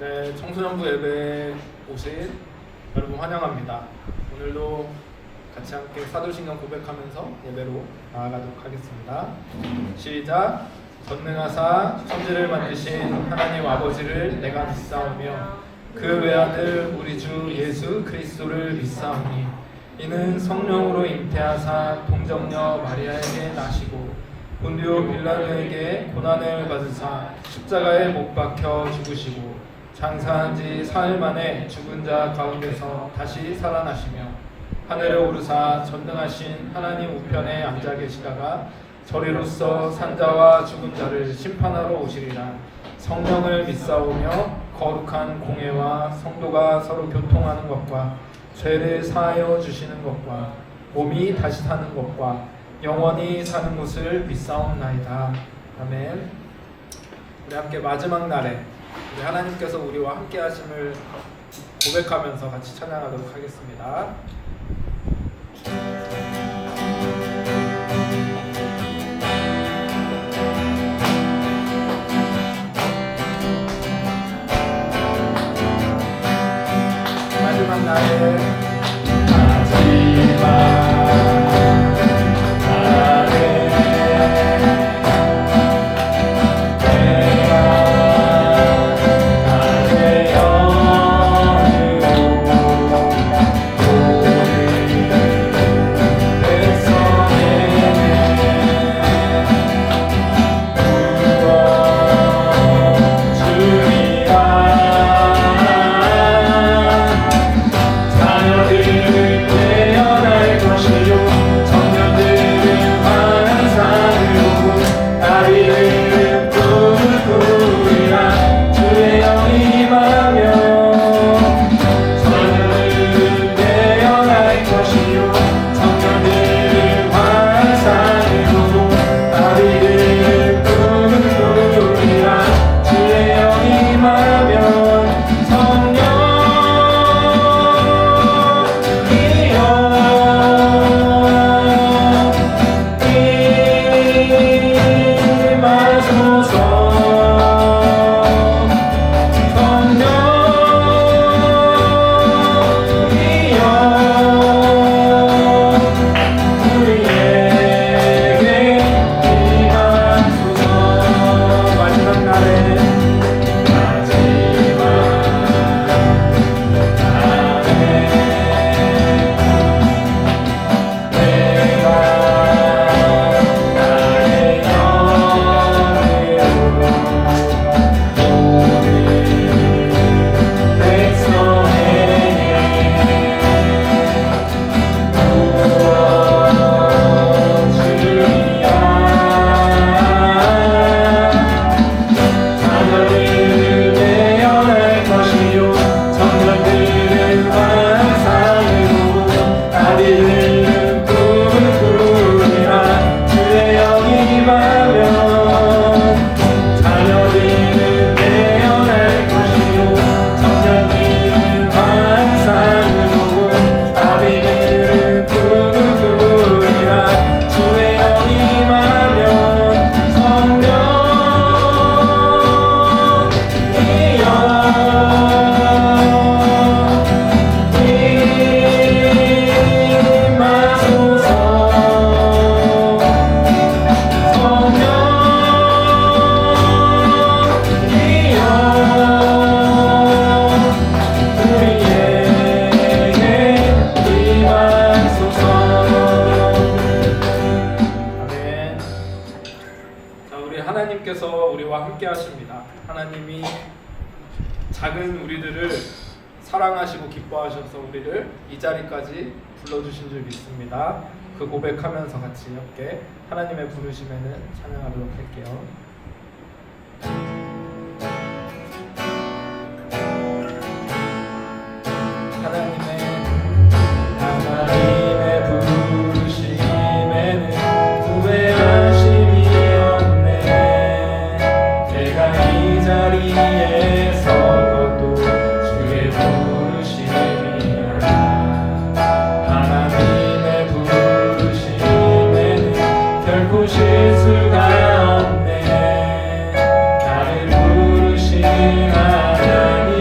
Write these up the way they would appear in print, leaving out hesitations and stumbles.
네, 청소년부 예배 오신 여러분 환영합니다. 오늘도 같이 함께 사도신경 고백하면서 예배로 나아가도록 하겠습니다. 시작. 전능하사 천지를 만드신 하나님 아버지를 내가 믿사오며 그 외아들 우리 주 예수 그리스도를 믿사오니 이는 성령으로 잉태하사 동정녀 마리아에게 나시고 본디오 빌라도에게 고난을 받으사 십자가에 못 박혀 죽으시고 장사한 지 사흘 만에 죽은 자 가운데서 다시 살아나시며 하늘에 오르사 전능하신 하나님 우편에 앉아 계시다가 저리로서 산자와 죽은 자를 심판하러 오시리라. 성령을 믿사오며 거룩한 공회와 성도가 서로 교통하는 것과 죄를 사하여 주시는 것과 몸이 다시 사는 것과 영원히 사는 것을 믿사옵나이다. 아멘. 우리 함께 마지막 날에 우리 하나님께서 우리와 함께 하심을 고백하면서 같이 찬양하도록 하겠습니다. 마지막 날에 하나님께서 우리와 함께 하십니다. 하나님이 작은 우리들을 사랑하시고 기뻐하셔서 우리를 이 자리까지 불러주신 줄 믿습니다. 그 고백하면서 같이 함께 하나님의 부르심에는 찬양하도록 할게요. 하나님의 부르심에는 후회하심이 없네. 내가 이 자리에 서고도 주의 부르심이라. 하나님의 부르심에는 결코 실수가 없네. 나를 부르신 하나님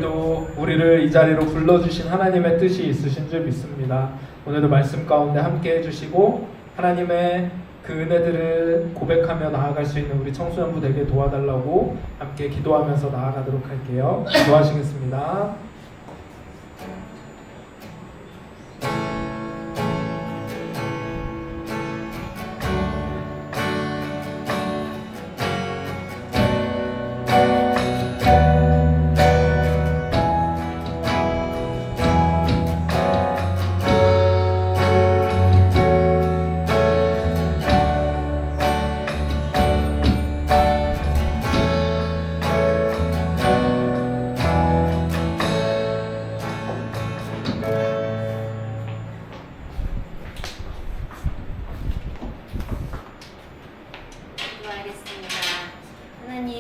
오늘도 우리를 이 자리로 불러주신 하나님의 뜻이 있으신 줄 믿습니다. 오늘도 말씀 가운데 함께 해주시고 하나님의 그 은혜들을 고백하며 나아갈 수 있는 우리 청소년부 되게 도와달라고 함께 기도하면서 나아가도록 할게요. 기도하시겠습니다.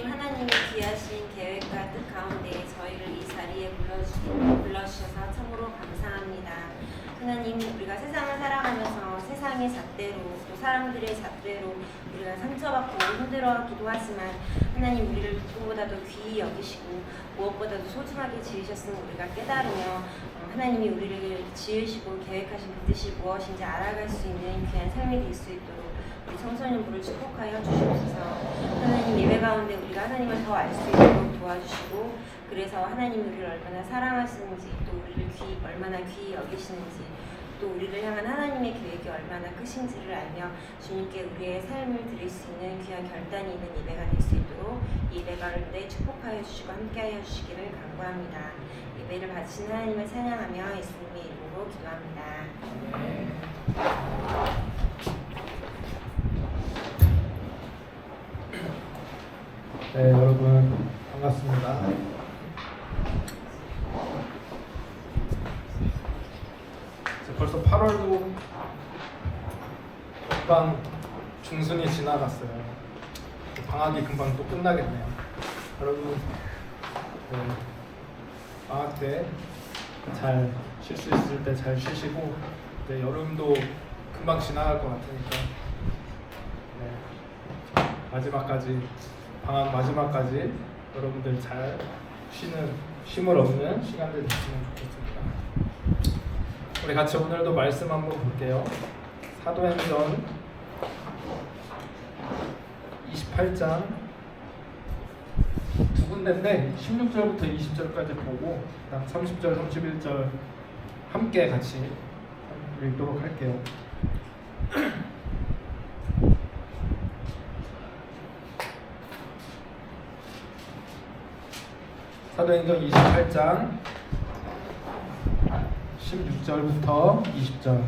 하나님의 귀하신 계획과 뜻 가운데 저희를 이 자리에 불러주셔서 참으로 감사합니다. 하나님, 우리가 세상을 살아가면서 세상의 잣대로 또 사람들의 잣대로 우리가 상처받고 힘들어하기도 하지만 하나님, 우리를 누구보다도 귀히 여기시고 무엇보다도 소중하게 지으셨음을 우리가 깨달으며 하나님이 우리를 지으시고 계획하신 그 뜻이 무엇인지 알아갈 수 있는 귀한 삶이 될 수 있도록 우리 청소년부를 축복하여 주시옵소서. 하나님, 예배 가운데 우리가 하나님을 더 알 수 있도록 도와주시고 그래서 하나님이 우리를 얼마나 사랑하시는지 또 우리를 얼마나 귀히 여기시는지 또 우리를 향한 하나님의 계획이 얼마나 크신지를 알며 주님께 우리의 삶을 드릴 수 있는 귀한 결단이 있는 예배가 될 수 있도록 예배 가운데 축복하여 주시고 함께하여 주시기를 간구합니다. 예배를 바치신 하나님을 찬양하며 예수님의 이름으로 기도합니다. 네, 여러분 반갑습니다. 벌써 8월도 금방 중순이 지나갔어요. 방학이 금방 또 끝나겠네요. 여러분, 네, 방학 때 잘 쉴 수 있을 때 잘 쉬시고, 네, 여름도 금방 지나갈 것 같으니까 네, 마지막까지 방학 마지막까지 여러분들 잘 쉬는 쉼을 얻는 시간들 됐으면 좋겠습니다. 우리 같이 오늘도 말씀 한번 볼게요. 사도행전 28장 두 군데인데 16절부터 20절까지 보고 그다음 30절, 31절 함께 같이 읽도록 할게요. 사도행전 28장 16절부터 20절.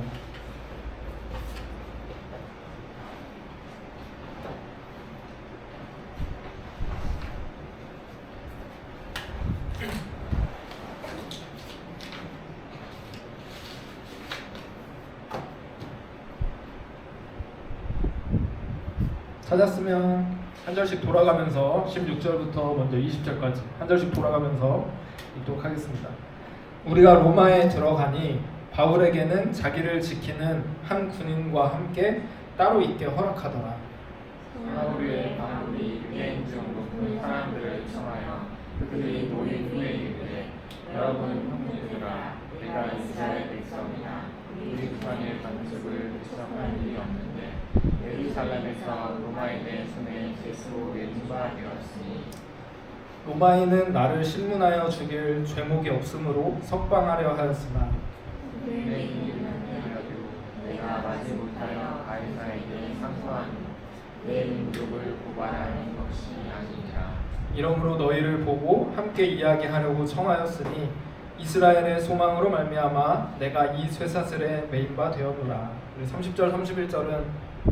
찾았으면 한 절씩 돌아가면서 16절부터 먼저 20절까지 한 절씩 돌아가면서 읽도록 하겠습니다. 우리가 로마에 들어가니 바울에게는 자기를 지키는 한 군인과 함께 따로 있게 허락하더라. 바울이 유대인 중 높은 사람들을 청하여 그들이 모인 후에 이르되, 여러분 형제들아, 내가 이스라엘 백성이나 우리 구원의 반죽을 배척한 일이 없는데 예루살렘에서 로마인의 손에 제수로 내린 바 되었으니 로마인은 나를 신문하여 죽일 죄목이 없으므로 석방하려 하였으나 내 일을 하여도 내가 마지 못하여 가이사에게 상소하니 내 민족을 고발하는 것이 아니니라. 이러므로 너희를 보고 함께 이야기하려고 청하였으니 이스라엘의 소망으로 말미암아 내가 이 쇠사슬에 매인 바 되었노라. 우리 30절 31절은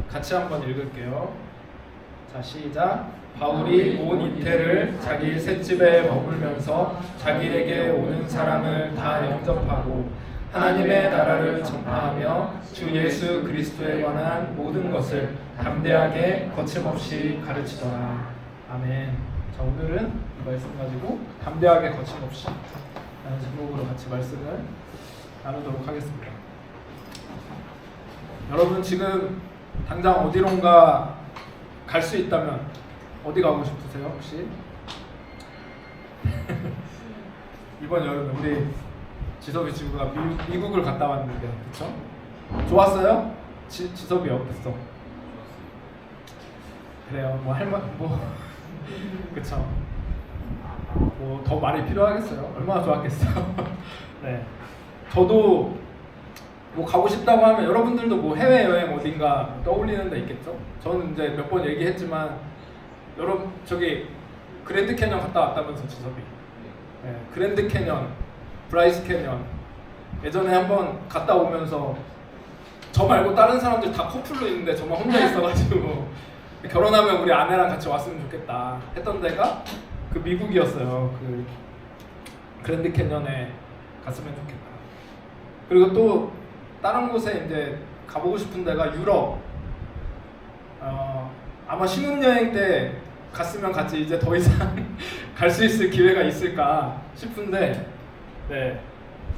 같이 한번 읽을게요. 자, 시작. 바울이 온 이태를 자기 셋집에 머물면서 자기에게 오는 사람을 다 영접하고 하나님의 나라를 전파하며 주 예수 그리스도에 관한 모든 것을 담대하게 거침없이 가르치더라. 아멘. 자, 오늘은 이 말씀 가지고 담대하게 거침없이 라는 제목으로 같이 말씀을 나누도록 하겠습니다. 여러분, 지금 당장 어디론가 갈 수 있다면 어디 가고 싶으세요? 혹시? 이번 여름에 우리 지섭이 친구가 미국을 갔다 왔는데, 그쵸? 좋았어요? 지섭이 어땠어? 그래요. 뭐 그쵸? 뭐 더 말이 필요하겠어요? 얼마나 좋았겠어요? 네. 저도 뭐 가고 싶다고 하면 여러분들도 뭐 해외 여행 어딘가 떠올리는 데 있겠죠? 저는 이제 몇 번 얘기했지만 저기 그랜드 캐년 갔다 왔다면서 지섭이. 네, 그랜드 캐년, 브라이스 캐년 예전에 한번 갔다 오면서 저 말고 다른 사람들 다 커플로 있는데 저만 혼자 있어가지고 결혼하면 우리 아내랑 같이 왔으면 좋겠다 했던 데가 그 미국이었어요. 그 그랜드 캐년에 갔으면 좋겠다. 그리고 또 다른 곳에 이제 가보고 싶은 데가 유럽. 아마 신혼여행 때 갔으면 같이 이제 더 이상 갈 수 있을 기회가 있을까 싶은데, 네,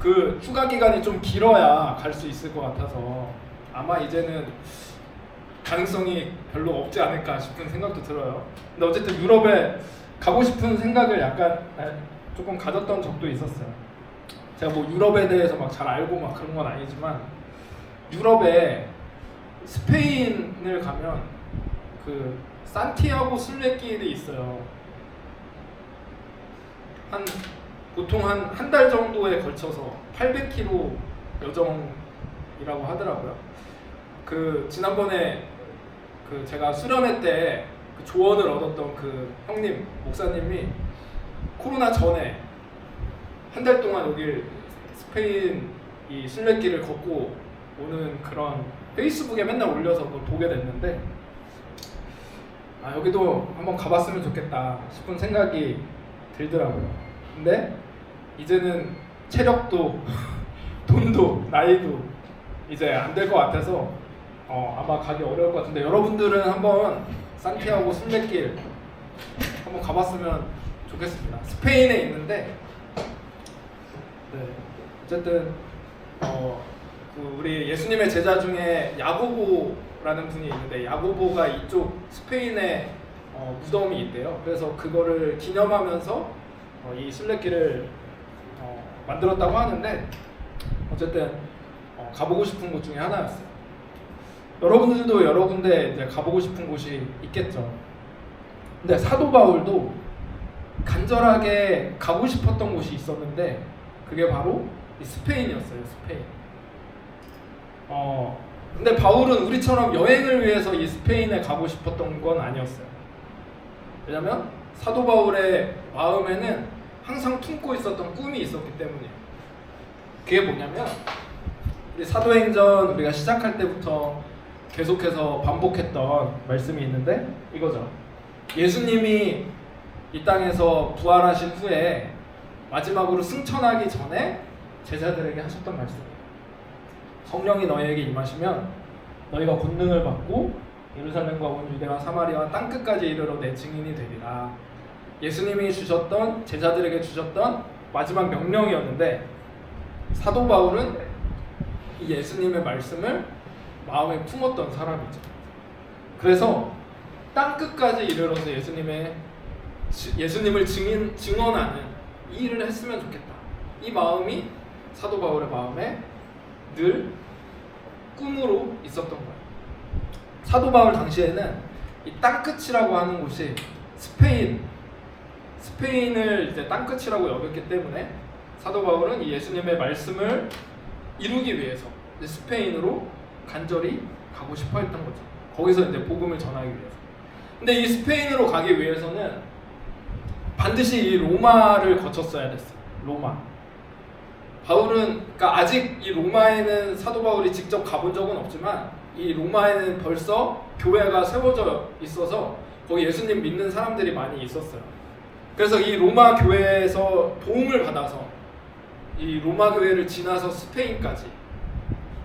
그 휴가 기간이 좀 길어야 갈 수 있을 것 같아서 아마 이제는 가능성이 별로 없지 않을까 싶은 생각도 들어요. 근데 어쨌든 유럽에 가고 싶은 생각을 약간 조금 가졌던 적도 있었어요. 제가 뭐 유럽에 대해서 막 잘 알고 막 그런 건 아니지만 유럽에 스페인을 가면 그 산티아고 순례길이 있어요. 보통 한 달 정도에 걸쳐서 800km 여정이라고 하더라고요. 그 지난번에 그 제가 수련회 때 그 조언을 얻었던 그 형님 목사님이 코로나 전에 한 달 동안 여길 스페인 이 순례길을 걷고 오는 그런 페이스북에 맨날 올려서 그걸 보게 됐는데, 여기도 한번 가봤으면 좋겠다 싶은 생각이 들더라고요. 근데 이제는 체력도 돈도 나이도 이제 안 될 것 같아서 아마 가기 어려울 것 같은데, 여러분들은 한번 산티아고 순례길 한번 가봤으면 좋겠습니다. 스페인에 있는데, 네, 어쨌든 그 우리 예수님의 제자 중에 야고보라는 분이 있는데, 야고보가 이쪽 스페인에 무덤이 있대요. 그래서 그거를 기념하면서 이 순례길을 만들었다고 하는데, 어쨌든 가보고 싶은 곳 중에 하나였어요. 여러분들도 여러 군데 이제 가보고 싶은 곳이 있겠죠. 근데 사도 바울도 간절하게 가고 싶었던 곳이 있었는데 그게 바로 이 스페인이었어요. 스페인. 근데 바울은 우리처럼 여행을 위해서 이 스페인에 가고 싶었던 건 아니었어요. 왜냐면 사도 바울의 마음에는 항상 품고 있었던 꿈이 있었기 때문이에요. 그게 뭐냐면, 우리 사도행전 우리가 시작할 때부터 계속해서 반복했던 말씀이 있는데 이거죠. 예수님이 이 땅에서 부활하신 후에 마지막으로 승천하기 전에 제자들에게 하셨던 말씀이에요. 성령이 너희에게 임하시면 너희가 권능을 받고 예루살렘과 온 유대와 사마리아와 땅끝까지 이르러 내 증인이 되리라. 예수님이 주셨던, 제자들에게 주셨던 마지막 명령이었는데, 사도 바울은 이 예수님의 말씀을 마음에 품었던 사람이죠. 그래서 땅끝까지 이르러서 예수님을 증언하는 이 일을 했으면 좋겠다. 이 마음이 사도 바울의 마음에 늘 꿈으로 있었던 거예요. 사도 바울 당시에는 이 땅끝이라고 하는 곳이 스페인을 이제 땅끝이라고 여겼기 때문에 사도 바울은 이 예수님의 말씀을 이루기 위해서 이제 스페인으로 간절히 가고 싶어 했던 거죠. 거기서 이제 복음을 전하기 위해서. 근데 이 스페인으로 가기 위해서는 반드시 이 로마를 거쳤어야 됐어요. 로마. 바울은, 그러니까 아직 이 로마에는 사도 바울이 직접 가본 적은 없지만 이 로마에는 벌써 교회가 세워져 있어서 거기 예수님 믿는 사람들이 많이 있었어요. 그래서 이 로마 교회에서 도움을 받아서 이 로마 교회를 지나서 스페인까지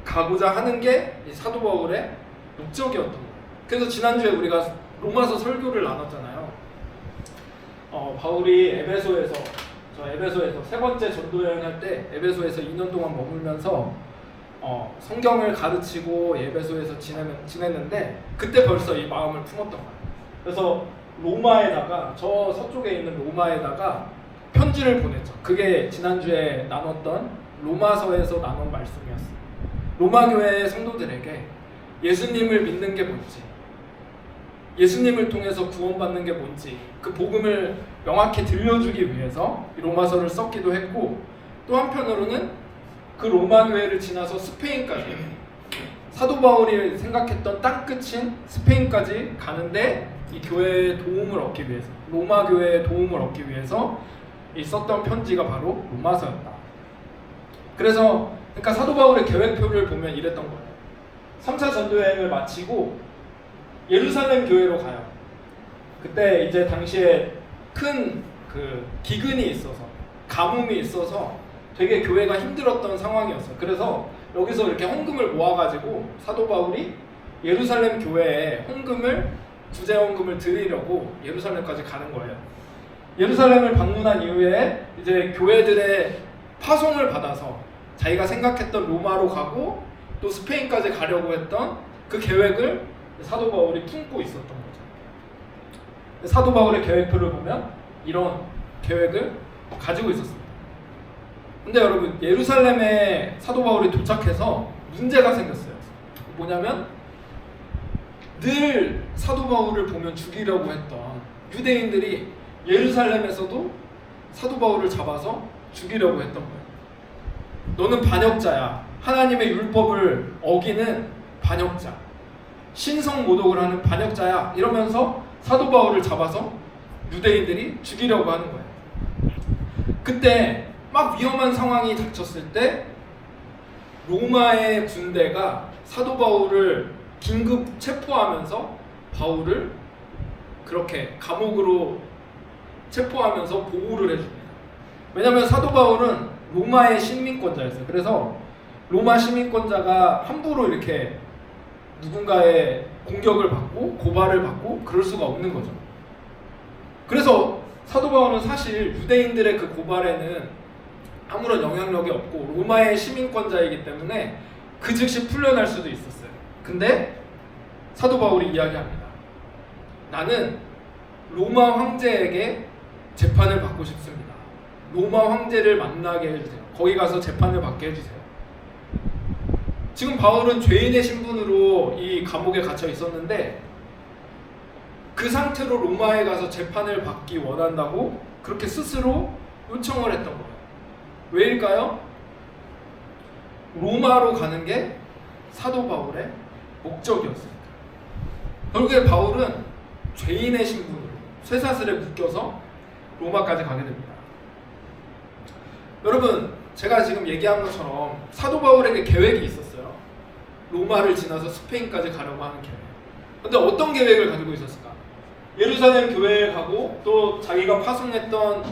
가고자 하는 게 이 사도 바울의 목적이었던 거예요. 그래서 지난주에 우리가 로마서 설교를 나눴잖아요. 바울이 에베소에서 세 번째 전도 여행할 때 에베소에서 2년 동안 머물면서 성경을 가르치고 에베소에서 지냈는데 그때 벌써 이 마음을 품었던 거예요. 그래서 로마에다가, 저 서쪽에 있는 로마에다가 편지를 보냈죠. 그게 지난주에 나눴던 로마서에서 나눈 말씀이었어요. 로마 교회의 성도들에게 예수님을 믿는 게 뭔지, 예수님을 통해서 구원받는 게 뭔지 그 복음을 명확히 들려주기 위해서 이 로마서를 썼기도 했고, 또 한편으로는 그 로마 교회를 지나서 스페인까지, 사도 바울이 생각했던 땅끝인 스페인까지 가는데 이 교회의 도움을 얻기 위해서, 로마 교회의 도움을 얻기 위해서 이 썼던 편지가 바로 로마서였다. 그래서 그러니까 사도 바울의 계획표를 보면 이랬던 거예요. 3차 전도여행을 마치고 예루살렘 교회로 가요. 그때 이제 당시에 큰 그 기근이 있어서, 가뭄이 있어서 되게 교회가 힘들었던 상황이었어요. 그래서 여기서 이렇게 헌금을 모아가지고 사도 바울이 예루살렘 교회에 헌금을, 구제 헌금을 드리려고 예루살렘까지 가는 거예요. 예루살렘을 방문한 이후에 이제 교회들의 파송을 받아서 자기가 생각했던 로마로 가고 또 스페인까지 가려고 했던 그 계획을 사도 바울이 품고 있었던 거죠. 사도 바울의 계획표를 보면 이런 계획을 가지고 있었습니다. 근데 여러분, 예루살렘에 사도 바울이 도착해서 문제가 생겼어요. 뭐냐면 늘 사도 바울을 보면 죽이려고 했던 유대인들이 예루살렘에서도 사도 바울을 잡아서 죽이려고 했던 거예요. 너는 반역자야. 하나님의 율법을 어기는 반역자. 신성 모독을 하는 반역자야. 이러면서 사도 바울을 잡아서 유대인들이 죽이려고 하는 거예요. 그때 막 위험한 상황이 닥쳤을 때 로마의 군대가 사도 바울을 긴급 체포하면서 바울을 그렇게 감옥으로 체포하면서 보호를 해줍니다. 왜냐하면 사도 바울은 로마의 시민권자였어요. 그래서 로마 시민권자가 함부로 이렇게 누군가의 공격을 받고 고발을 받고 그럴 수가 없는 거죠. 그래서 사도 바울은 사실 유대인들의 그 고발에는 아무런 영향력이 없고 로마의 시민권자이기 때문에 그 즉시 풀려날 수도 있었어요. 근데 사도 바울이 이야기합니다. 나는 로마 황제에게 재판을 받고 싶습니다. 로마 황제를 만나게 해주세요. 거기 가서 재판을 받게 해주세요. 지금 바울은 죄인의 신분으로 이 감옥에 갇혀 있었는데 그 상태로 로마에 가서 재판을 받기 원한다고 그렇게 스스로 요청을 했던 거예요. 왜일까요? 로마로 가는 게 사도 바울의 목적이었으니까. 결국에 바울은 죄인의 신분으로 쇠사슬에 묶여서 로마까지 가게 됩니다. 여러분, 제가 지금 얘기한 것처럼 사도 바울에게 계획이 있었어요. 로마를 지나서 스페인까지 가려고 하는 계획. 근데 어떤 계획을 가지고 있었을까? 예루살렘 교회에 가고 또 자기를 파송했던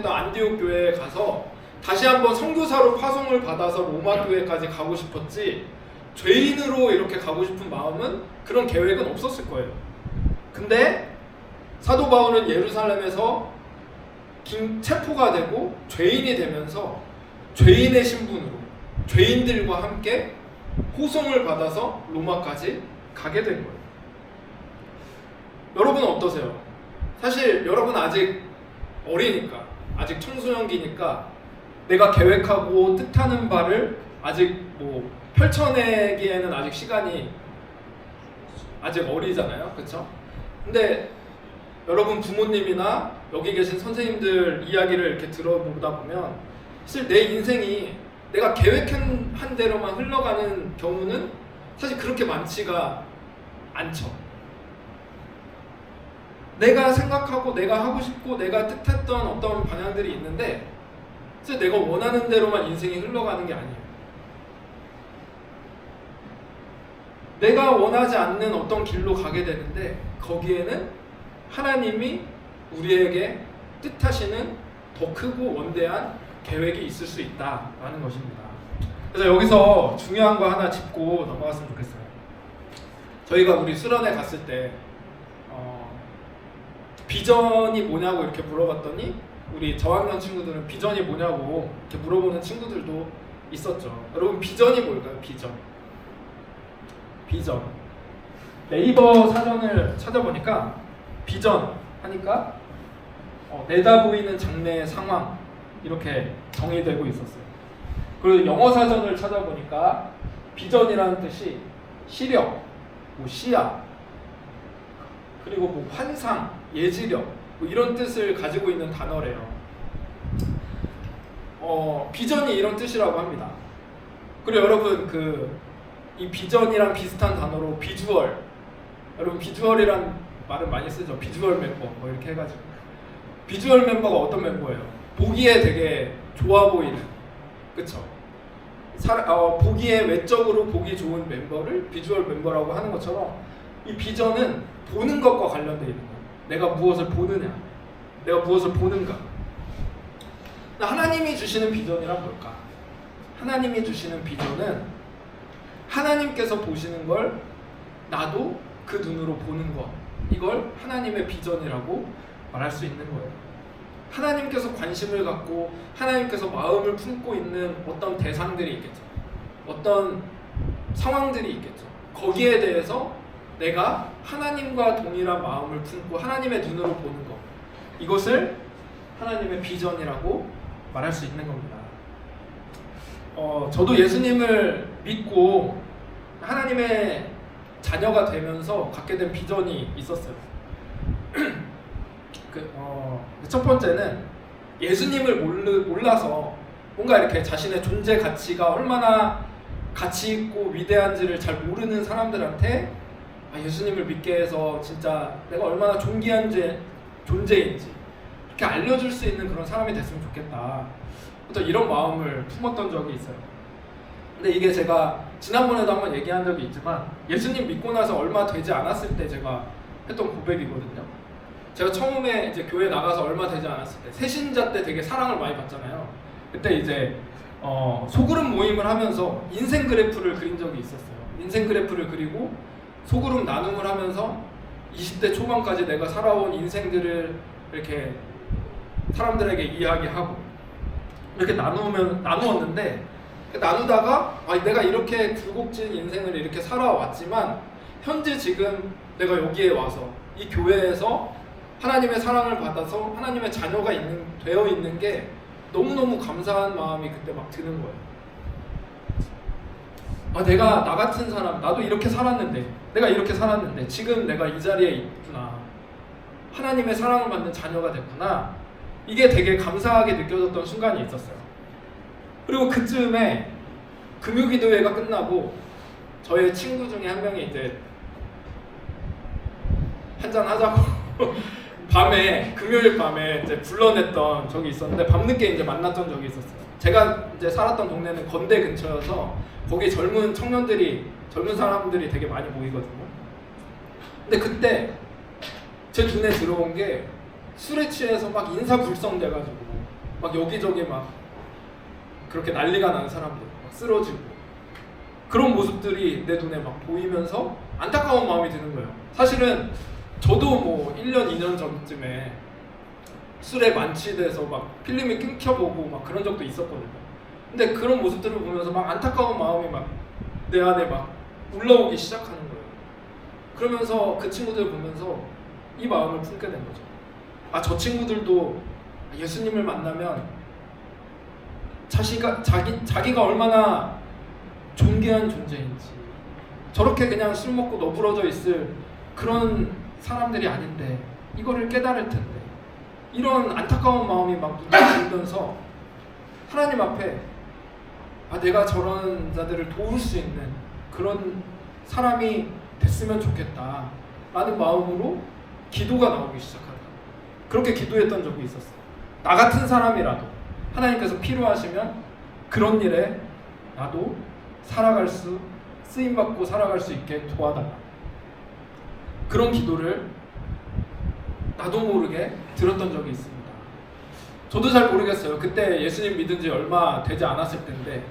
안디옥 교회에 가서 다시 한번 선교사로 파송을 받아서 로마 교회까지 가고 싶었지, 죄인으로 이렇게 가고 싶은 마음은, 그런 계획은 없었을 거예요. 근데 사도 바울은 예루살렘에서 체포가 되고 죄인이 되면서 죄인의 신분으로 죄인들과 함께 호송을 받아서 로마까지 가게 된 거예요. 여러분은 어떠세요? 사실 여러분 아직 어리니까, 아직 청소년기니까 내가 계획하고 뜻하는 바를 아직 뭐 펼쳐내기에는 아직 시간이 아직 어리잖아요. 그렇죠? 근데 여러분 부모님이나 여기 계신 선생님들 이야기를 이렇게 들어보다 보면 사실 내 인생이 내가 계획한 대로만 흘러가는 경우는 사실 그렇게 많지가 않죠. 내가 생각하고 내가 하고 싶고 내가 뜻했던 어떤 방향들이 있는데 사실 내가 원하는 대로만 인생이 흘러가는 게 아니에요. 내가 원하지 않는 어떤 길로 가게 되는데 거기에는 하나님이 우리에게 뜻하시는 더 크고 원대한 계획이 있을 수 있다라는 것입니다. 그래서 여기서 중요한 거 하나 짚고 넘어갔으면 좋겠어요. 저희가 우리 수련회 갔을 때 비전이 뭐냐고 이렇게 물어봤더니 우리 저학년 친구들은 비전이 뭐냐고 이렇게 물어보는 친구들도 있었죠. 여러분, 비전이 뭘까요? 비전. 네이버 사전을 찾아보니까 비전 하니까 내다 보이는 장래의 상황 이렇게 정의되고 있었어요. 그리고 영어 사전을 찾아보니까 비전이라는 뜻이 시력, 뭐 시야, 그리고 뭐 환상, 예지력 뭐 이런 뜻을 가지고 있는 단어래요. 비전이 이런 뜻이라고 합니다. 그리고 여러분 이 비전이랑 비슷한 단어로 비주얼, 여러분 비주얼이란 말을 많이 쓰죠. 비주얼 멤버 뭐 이렇게 해가지고 비주얼 멤버가 어떤 멤버예요? 보기에 되게 좋아 보이는, 그쵸? 보기에 외적으로 보기 좋은 멤버를 비주얼 멤버라고 하는 것처럼 이 비전은 보는 것과 관련되어 있는 거예요. 내가 무엇을 보느냐, 내가 무엇을 보는가. 하나님이 주시는 비전이란 뭘까? 하나님이 주시는 비전은 하나님께서 보시는 걸 나도 그 눈으로 보는 것, 이걸 하나님의 비전이라고 말할 수 있는 거예요. 하나님께서 관심을 갖고 하나님께서 마음을 품고 있는 어떤 대상들이 있겠죠. 어떤 상황들이 있겠죠. 거기에 대해서 내가 하나님과 동일한 마음을 품고 하나님의 눈으로 보는 것, 이것을 하나님의 비전이라고 말할 수 있는 겁니다. 저도 예수님을 믿고 하나님의 자녀가 되면서 갖게 된 비전이 있었어요. 첫 번째는 예수님을 몰라서 뭔가 이렇게 자신의 존재 가치가 얼마나 가치 있고 위대한지를 잘 모르는 사람들한테 예수님을 믿게 해서 진짜 내가 얼마나 존귀한 존재인지 이렇게 알려줄 수 있는 그런 사람이 됐으면 좋겠다. 또 이런 마음을 품었던 적이 있어요. 근데 이게 제가 지난번에도 한번 얘기한 적이 있지만 예수님 믿고 나서 얼마 되지 않았을 때 제가 했던 고백이거든요. 제가 처음에 이제 교회 나가서 얼마 되지 않았을 때 새신자 때 되게 사랑을 많이 받잖아요. 그때 이제 소그룹 모임을 하면서 인생 그래프를 그린 적이 있었어요. 인생 그래프를 그리고 소그룹 나눔을 하면서 20대 초반까지 내가 살아온 인생들을 이렇게 사람들에게 이야기하고 이렇게 나누었는데 나누다가 내가 이렇게 굴곡진 인생을 이렇게 살아왔지만 현재 지금 내가 여기에 와서 이 교회에서 하나님의 사랑을 받아서 하나님의 자녀가 되어 있는 게 너무너무 감사한 마음이 그때 막 드는 거예요. 내가 나 같은 사람, 나도 이렇게 살았는데, 내가 이렇게 살았는데 지금 내가 이 자리에 있구나. 하나님의 사랑을 받는 자녀가 됐구나. 이게 되게 감사하게 느껴졌던 순간이 있었어요. 그리고 그쯤에 금요기도회가 끝나고 저의 친구 중에 한 명이 이제 한잔 하자고 밤에, 금요일 밤에 이제 불러냈던 적이 있었는데 밤늦게 이제 만났던 적이 있었어요. 제가 이제 살았던 동네는 건대 근처여서 거기 젊은 사람들이 되게 많이 모이거든요. 근데 그때 제 눈에 들어온 게 술에 취해서 막 인사불성 돼가지고 막 여기저기 막 그렇게 난리가 나는 사람들, 막 쓰러지고 그런 모습들이 내 눈에 막 보이면서 안타까운 마음이 드는 거예요. 사실은 저도 뭐 1년, 2년 전쯤에 술에 만취돼서 막 필름이 끊겨보고 막 그런 적도 있었거든요. 근데 그런 모습들을 보면서 막 안타까운 마음이 막 내 안에 막 올라오기 시작하는 거예요. 그러면서 그 친구들 보면서 이 마음을 품게 된 거죠. 저 친구들도 예수님을 만나면 자기가 얼마나 존귀한 존재인지, 저렇게 그냥 술 먹고 너부러져 있을 그런 사람들이 아닌데 이거를 깨달을 텐데, 이런 안타까운 마음이 막 들면서 하나님 앞에 내가 저런 자들을 도울 수 있는 그런 사람이 됐으면 좋겠다 라는 마음으로 기도가 나오기 시작하다. 그렇게 기도했던 적이 있었어요. 나 같은 사람이라도 하나님께서 필요하시면 그런 일에 나도 쓰임받고 살아갈 수 있게 도와달라. 그런 기도를 나도 모르게 들었던 적이 있습니다. 저도 잘 모르겠어요. 그때 예수님 믿은 지 얼마 되지 않았을 텐데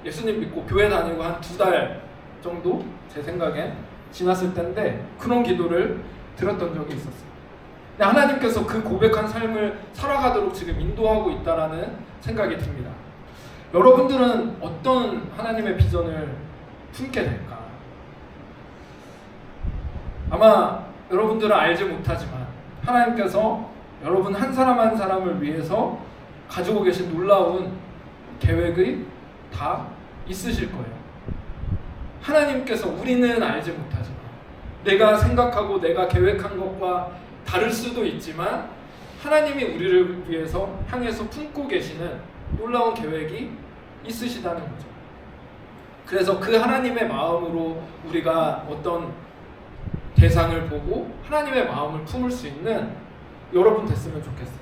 예수님 믿고 교회 다니고 한 2달 정도 제 생각에 지났을 텐데 그런 기도를 들었던 적이 있었어요. 하나님께서 그 고백한 삶을 살아가도록 지금 인도하고 있다라는 생각이 듭니다. 여러분들은 어떤 하나님의 비전을 품게 될까? 아마 여러분들은 알지 못하지만 하나님께서 여러분 한 사람 한 사람을 위해서 가지고 계신 놀라운 계획이 다 있으실 거예요. 하나님께서 우리는 알지 못하지만 내가 생각하고 내가 계획한 것과 다를 수도 있지만 하나님이 우리를 위해서 향해서 품고 계시는 놀라운 계획이 있으시다는 거죠. 그래서 그 하나님의 마음으로 우리가 어떤 대상을 보고 하나님의 마음을 품을 수 있는 여러분 됐으면 좋겠어요.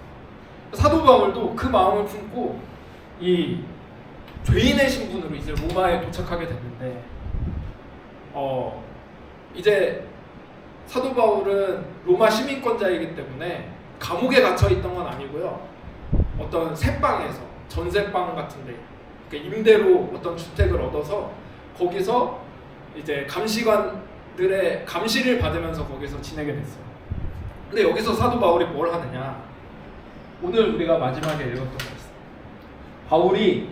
사도 바울도 그 마음을 품고 이 죄인의 신분으로 이제 로마에 도착하게 됐는데 이제 사도 바울은 로마 시민권자이기 때문에 감옥에 갇혀 있던 건 아니고요. 어떤 새방에서 전세방 같은데 임대로 어떤 주택을 얻어서 거기서 이제 감시관들의 감시를 받으면서 거기서 지내게 됐어요. 근데 여기서 사도 바울이 뭘 하느냐? 오늘 우리가 마지막에 읽었던 거 있어요. 바울이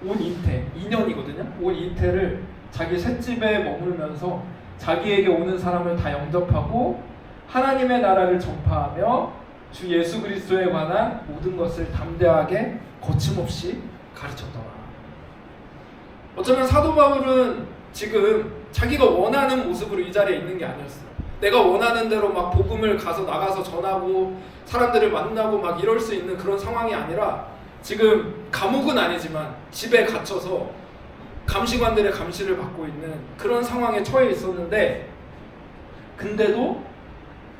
온 이태 2년이거든요. 온 이태를 자기 셋집에 머물면서 자기에게 오는 사람을 다 영접하고 하나님의 나라를 전파하며 주 예수 그리스도에 관한 모든 것을 담대하게 거침없이 가르쳤더라. 어쩌면 사도 바울은 지금 자기가 원하는 모습으로 이 자리에 있는 게 아니었어요. 내가 원하는 대로 막 복음을 나가서 전하고 사람들을 만나고 막 이럴 수 있는 그런 상황이 아니라 지금 감옥은 아니지만 집에 갇혀서 감시관들의 감시를 받고 있는 그런 상황에 처해 있었는데, 근데도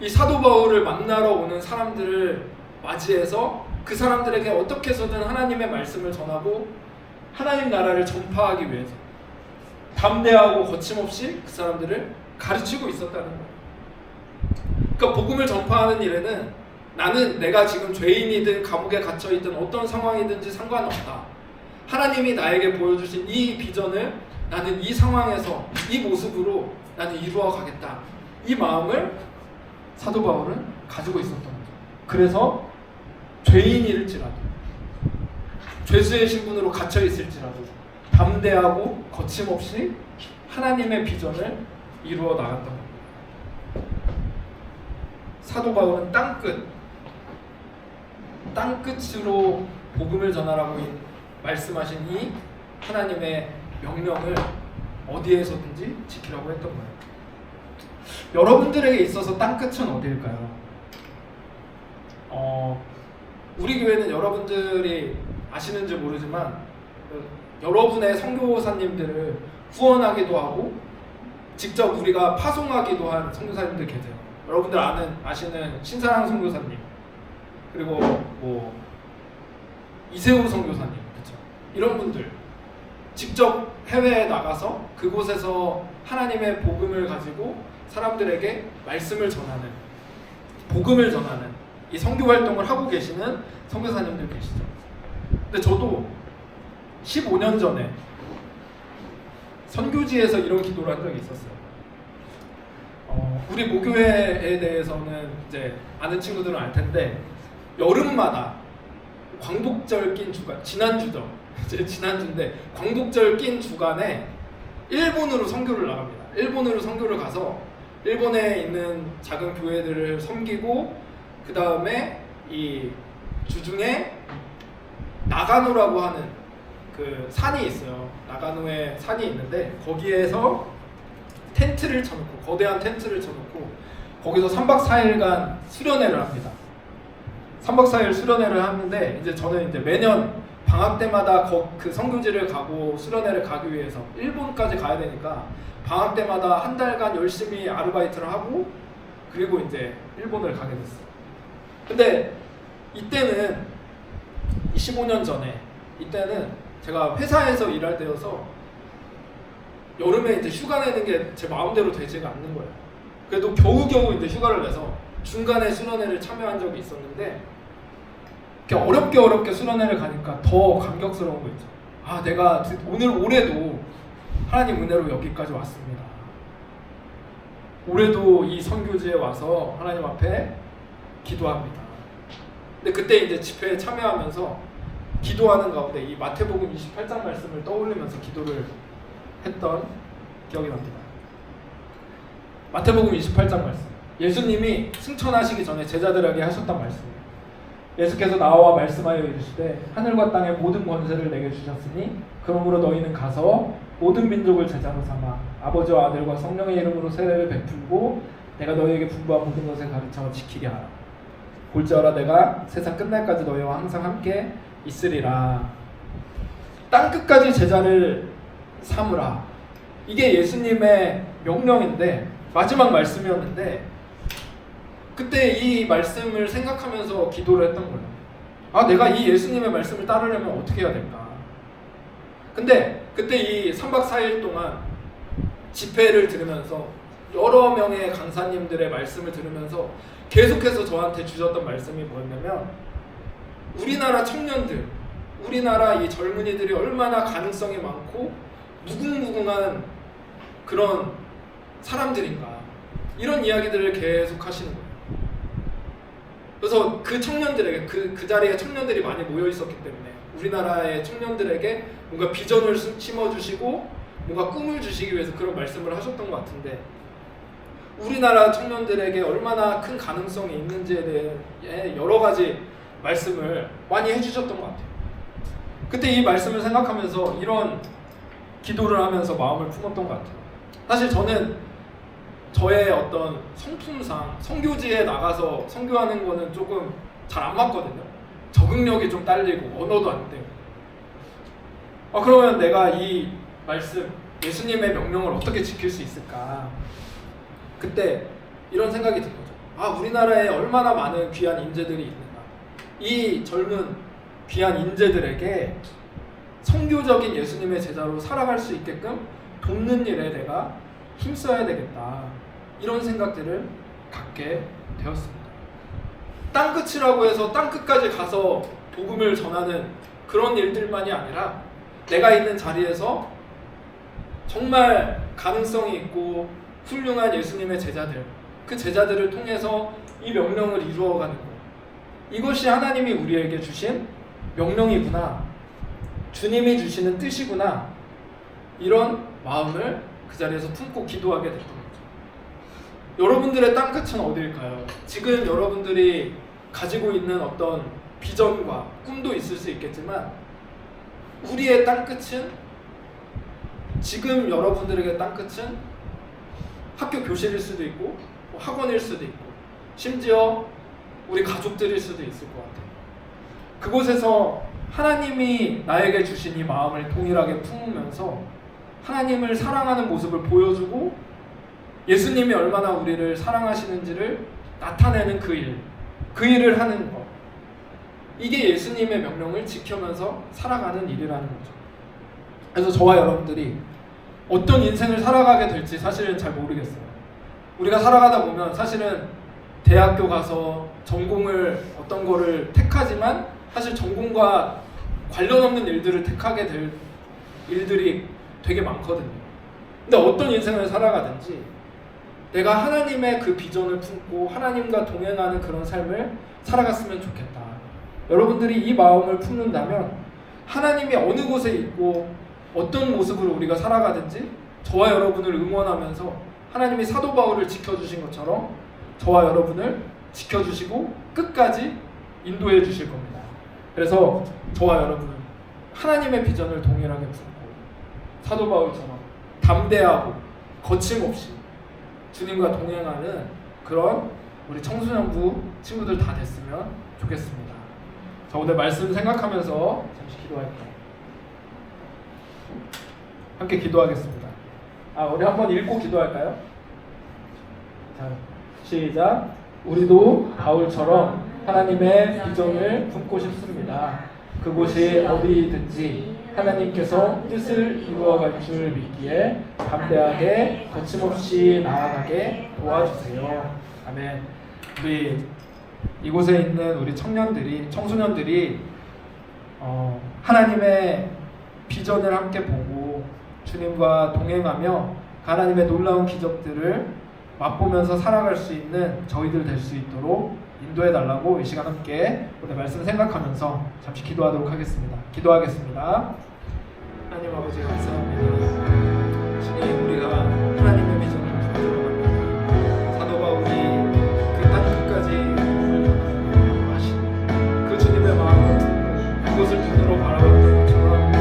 이 사도 바울을 만나러 오는 사람들을 맞이해서 그 사람들에게 어떻게 해서든 하나님의 말씀을 전하고 하나님 나라를 전파하기 위해서 담대하고 거침없이 그 사람들을 가르치고 있었다는 거예요. 그러니까 복음을 전파하는 일에는 나는 내가 지금 죄인이든 감옥에 갇혀있든 어떤 상황이든지 상관없다. 하나님이 나에게 보여주신 이 비전을 나는 이 상황에서 이 모습으로 나는 이루어 가겠다. 이 마음을 사도 바울은 가지고 있었던 거죠. 그래서 죄인일지라도 죄수의 신분으로 갇혀 있을지라도 담대하고 거침없이 하나님의 비전을 이루어 나갔던 겁니다. 사도 바울은 땅끝으로 복음을 전하라고 말씀하신 이 하나님의 명령을 어디에서든지 지키라고 했던 거예요. 여러분들에게 있어서 땅끝은 어디일까요? 우리 교회는 여러분들이 아시는지 모르지만 여러분의 선교사님들을 후원하기도 하고 직접 우리가 파송하기도 한 선교사님들 계세요. 여러분들 아시는 신사랑 선교사님, 그리고 뭐 이세우 선교사님, 그렇죠? 이런 분들 직접 해외에 나가서 그곳에서 하나님의 복음을 가지고 사람들에게 말씀을 전하는, 복음을 전하는 이 선교 활동을 하고 계시는 선교사님들 계시죠. 근데 저도 15년 전에 선교지에서 이런 기도를 한 적이 있었어요. 우리 모교회에 대해서는 이제 아는 친구들은 알 텐데 여름마다 광복절 낀 주간, 지난주죠. 지난주인데 광복절 낀 주간에 일본으로 선교를 나갑니다. 일본으로 선교를 가서 일본에 있는 작은 교회들을 섬기고 그 다음에 이 주중에 나가노라고 하는 그 산이 있어요. 나가노에 산이 있는데 거기에서 텐트를 쳐놓고, 거대한 텐트를 쳐놓고 거기서 3박 4일간 수련회를 합니다. 3박 4일 수련회를 하는데 이제 저는 이제 매년 방학 때마다 그 선교지를 가고 수련회를 가기 위해서 일본까지 가야 되니까 방학 때마다 한 달간 열심히 아르바이트를 하고 그리고 이제 일본을 가게 됐어요. 근데 이때는 15년 전에 이때는 제가 회사에서 일할 때여서 여름에 이제 휴가 내는 게 제 마음대로 되지가 않는 거예요. 그래도 겨우겨우 이제 휴가를 내서 중간에 수련회를 참여한 적이 있었는데 어렵게 수련회를 가니까 더 감격스러운 거 있죠. 아, 내가 올해도 하나님 은혜로 여기까지 왔습니다. 올해도 이 선교지에 와서 하나님 앞에 기도합니다. 근데 그때 이제 집회에 참여하면서 기도하는 가운데 이 마태복음 28장 말씀을 떠올리면서 기도를 했던 기억이 납니다. 마태복음 28장 말씀. 예수님이 승천하시기 전에 제자들에게 하셨던 말씀이에요. 예수께서 나와 말씀하여 이르시되 하늘과 땅의 모든 권세를 내게 주셨으니 그러므로 너희는 가서 모든 민족을 제자로 삼아 아버지와 아들과 성령의 이름으로 세례를 베풀고 내가 너희에게 분부한 모든 것을 가르쳐 지키게 하라. 볼지어라 내가 세상 끝날까지 너희와 항상 함께 있으리라. 땅 끝까지 제자를 삼으라. 이게 예수님의 명령인데 마지막 말씀이었는데 그때 이 말씀을 생각하면서 기도를 했던 거예요. 아, 내가 이 예수님의 말씀을 따르려면 어떻게 해야 될까? 근데 그때 이 3박 4일 동안 집회를 들으면서 여러 명의 강사님들의 말씀을 들으면서 계속해서 저한테 주셨던 말씀이 뭐였냐면 우리나라 청년들, 우리나라 이 젊은이들이 얼마나 가능성이 많고 무궁무궁한 그런 사람들인가, 이런 이야기들을 계속 하시는 거예요. 그래서 그 청년들에게 그 자리에 청년들이 많이 모여 있었기 때문에 우리나라의 청년들에게 뭔가 비전을 심어주시고 뭔가 꿈을 주시기 위해서 그런 말씀을 하셨던 것 같은데 우리나라 청년들에게 얼마나 큰 가능성이 있는지에 대해 여러 가지 말씀을 많이 해주셨던 것 같아요. 그때 이 말씀을 생각하면서 이런 기도를 하면서 마음을 품었던 것 같아요. 사실 저는 저의 어떤 성품상 선교지에 나가서 선교하는 거는 조금 잘 안 맞거든요. 적응력이 좀 딸리고 언어도 안 되고. 그러면 내가 이 말씀, 예수님의 명령을 어떻게 지킬 수 있을까? 그때 이런 생각이 든 거죠. 우리나라에 얼마나 많은 귀한 인재들이 있는가. 이 젊은 귀한 인재들에게 선교적인 예수님의 제자로 살아갈 수 있게끔 돕는 일에 내가 힘써야 되겠다. 이런 생각들을 갖게 되었습니다. 땅끝이라고 해서 땅끝까지 가서 복음을 전하는 그런 일들만이 아니라 내가 있는 자리에서 정말 가능성이 있고 훌륭한 예수님의 제자들, 그 제자들을 통해서 이 명령을 이루어가는 것, 이것이 하나님이 우리에게 주신 명령이구나, 주님이 주시는 뜻이구나, 이런 마음을 그 자리에서 품고 기도하게 됐던 거죠. 여러분들의 땅끝은 어디일까요? 지금 여러분들이 가지고 있는 어떤 비전과 꿈도 있을 수 있겠지만 우리의 땅끝은, 지금 여러분들에게 땅끝은 학교 교실일 수도 있고 학원일 수도 있고 심지어 우리 가족들일 수도 있을 것 같아요. 그곳에서 하나님이 나에게 주신 이 마음을 동일하게 품으면서 하나님을 사랑하는 모습을 보여주고 예수님이 얼마나 우리를 사랑하시는지를 나타내는 그 일을 하는 것, 이게 예수님의 명령을 지키면서 살아가는 일이라는 거죠. 그래서 저와 여러분들이 어떤 인생을 살아가게 될지 사실은 잘 모르겠어요. 우리가 살아가다 보면 사실은 대학교 가서 전공을 어떤 거를 택하지만 사실 전공과 관련 없는 일들을 택하게 될 일들이 되게 많거든요. 근데 어떤 인생을 살아가든지 내가 하나님의 그 비전을 품고 하나님과 동행하는 그런 삶을 살아갔으면 좋겠다. 여러분들이 이 마음을 품는다면 하나님이 어느 곳에 있고 어떤 모습으로 우리가 살아가든지 저와 여러분을 응원하면서 하나님이 사도 바울을 지켜주신 것처럼 저와 여러분을 지켜주시고 끝까지 인도해 주실 겁니다. 그래서 저와 여러분은 하나님의 비전을 동일하게 품고 사도 바울처럼 담대하고 거침없이 주님과 동행하는 그런 우리 청소년부 친구들 다 됐으면 좋겠습니다. 자, 오늘 말씀 생각하면서 잠시 기도할게요. 함께 기도하겠습니다. 우리 한번 읽고 기도할까요? 자, 시작. 우리도 바울처럼 하나님의 비전을 품고 싶습니다. 그곳이 어디든지 하나님께서 뜻을 이루어갈 줄 믿기에 담대하게 거침없이 나아가게 도와주세요. 아멘. 우리 이곳에 있는 우리 청소년들이 하나님의 비전을 함께 보고 주님과 동행하며 하나님의 놀라운 기적들을 맛보면서 살아갈 수 있는 저희들 될 수 있도록 인도해달라고 이 시간 함께 오늘 말씀 생각하면서 잠시 기도하도록 하겠습니다. 기도하겠습니다. 하나님 아버지 감사합니다. 주님, 우리가 하나님의 비전을 품어갑니다. 사도 바울이 그 땅끝까지 하신 그 이곳을 눈으로 바라봤던 것처럼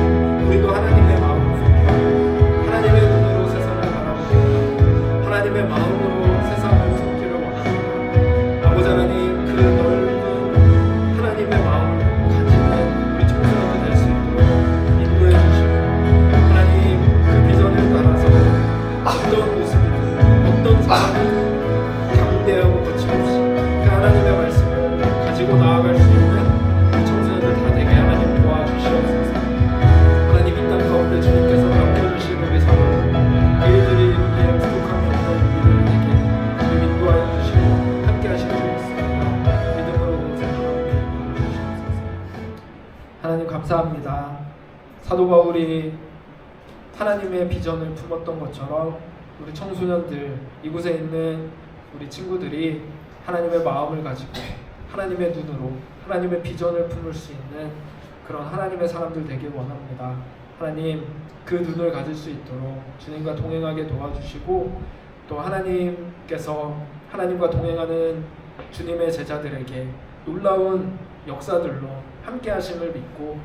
우리도 하나님의 마음을 품고 하나님의 눈으로 세상을 바라보고 하나님의 마음으로 세상을 섬기를 원합니다. 아버지 하나님, 그 넓은 하나님의 마음을 가지는 우리 청소년들 될 수 있도록 인도해 주시고 하나님, 그 비전을 따라서 어떤 모습이든 어떤 상황이든 담대하고 거침없이 그 하나님의 말씀을 가지고 나아갈 수 있는 우리 청소년들 다 되게 하나님 도와주시옵소서. 하나님, 이 땅 가운데 주님께서 맡겨주신 우리 사람 그이들이 우리의 부족함이 없는 우리를 되게 우리 인도하여 주시고 함께 하시는 줄 믿습니다. 믿음으로 생각하고 주시옵소서. 하나님 감사합니다. 사도 바울이 하나님의 비전을 품었던 것처럼 우리 청소년들, 이곳에 있는 우리 친구들이 하나님의 마음을 가지고 하나님의 눈으로 하나님의 비전을 품을 수 있는 그런 하나님의 사람들 되길 원합니다. 하나님, 그 눈을 가질 수 있도록 주님과 동행하게 도와주시고 또 하나님께서 하나님과 동행하는 주님의 제자들에게 놀라운 역사들로 함께 하심을 믿고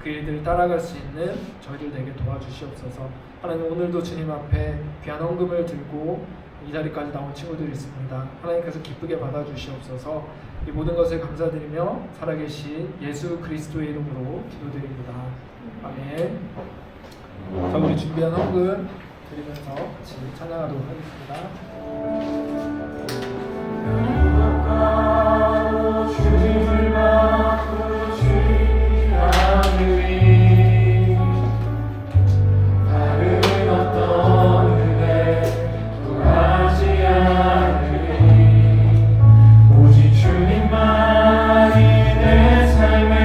그 일들을 따라갈 수 있는 저희들 되게 도와주시옵소서. 하나님, 오늘도 주님 앞에 귀한 헌금을 들고 이 자리까지 나온 친구들이 있습니다. 하나님께서 기쁘게 받아주시옵소서. 이 모든 것을 감사드리며 살아계신 예수 그리스도의 이름으로 기도드립니다. 아멘. 자, 우리 준비한 헌금 드리면서 같이 찬양하도록 하겠습니다. 주님을 바꾸지 않으리 다른 어떤 은혜 구하지 않으리 오직 주님만이 내 삶의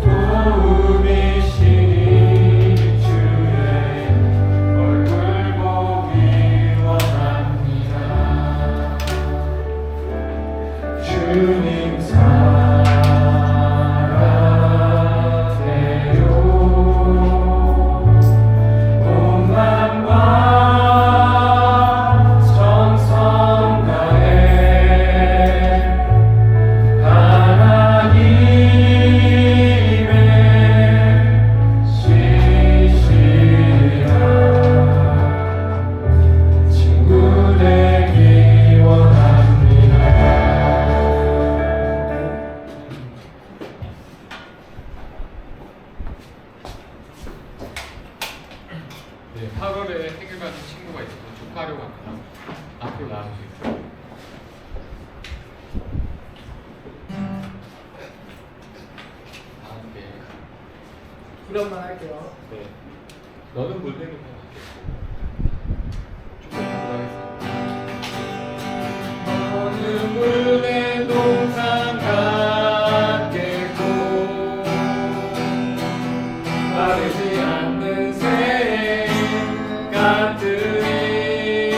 도움이시니 주의 얼굴 보기 원합니다. 주님 사랑해요 온 마음과 정성 다해 하나님의 시시라 친구 되기 원합니다. 네, 8월에 생일 받은 친구가 있어서 축하하려고 합니다. 앞으로 나와주세요. 네. 후렴만 할게요. 네. 너는 물대로 축하하겠습니다. 너는 물대 동상 같겠고 마르지 않는 샘 같으니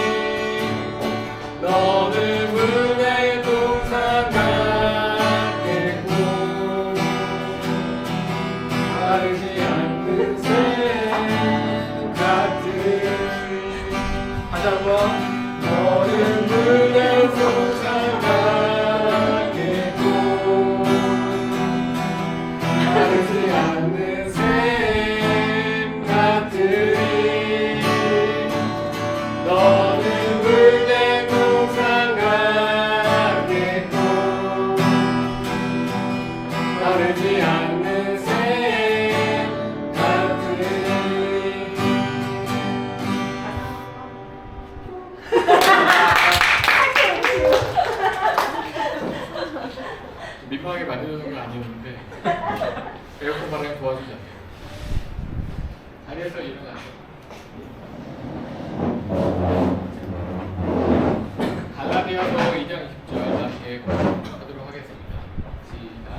너는 물대 동상 같겠고 마르지 않는 샘 같으니 다시 한번. 너는 물대 동상 같겠고 마르지 않는 샘 같으니 너는 물대 동상 같겠고 마르지 않는 샘 같으니 민망하게 만들어준 건 아니었는데 에어컨 바람이 도와주지 않네요. 자리에서 일어나세요. 갈라디아서 2장 20절 함께 하도록 하겠습니다. 시작.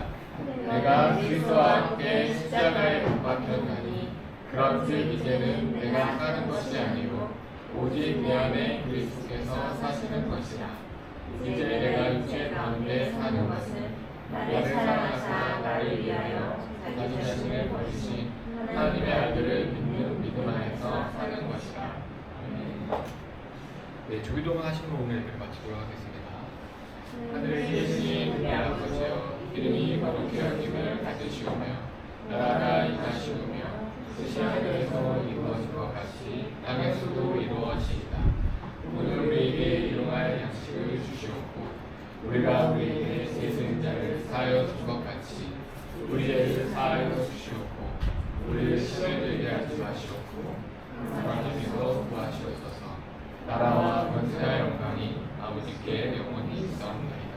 내가 그리스도와 함께 십자가에 못 박혔나니 그런즉 이제는 내가 사는 것이 아니요 오직 내 안에 그리스도께서 사시는 것이라. 이제 내가 육체 가운데 사는 것은 나를 사랑하사 나를 위하여 자기 자신을 버리신 하나님의 아들을 믿는 믿음 안에서 사는 것이다. 아멘. 네, 조기동을 하시는 오늘 예배를 마치도록 하겠습니다. 하늘에 계신 우리 아버지여, 이름이 거룩히 여김을 받으시오며 우리가 우리에게 죄 지은 자를 사하여 준 것 같이 우리 죄를 사하여 주시옵고 우리를 시험에 들게 하지 마시옵고 하나님께서 구하시옵소서. 나라와 권세와 영광이 아버지께 영원히 있사옵나이다.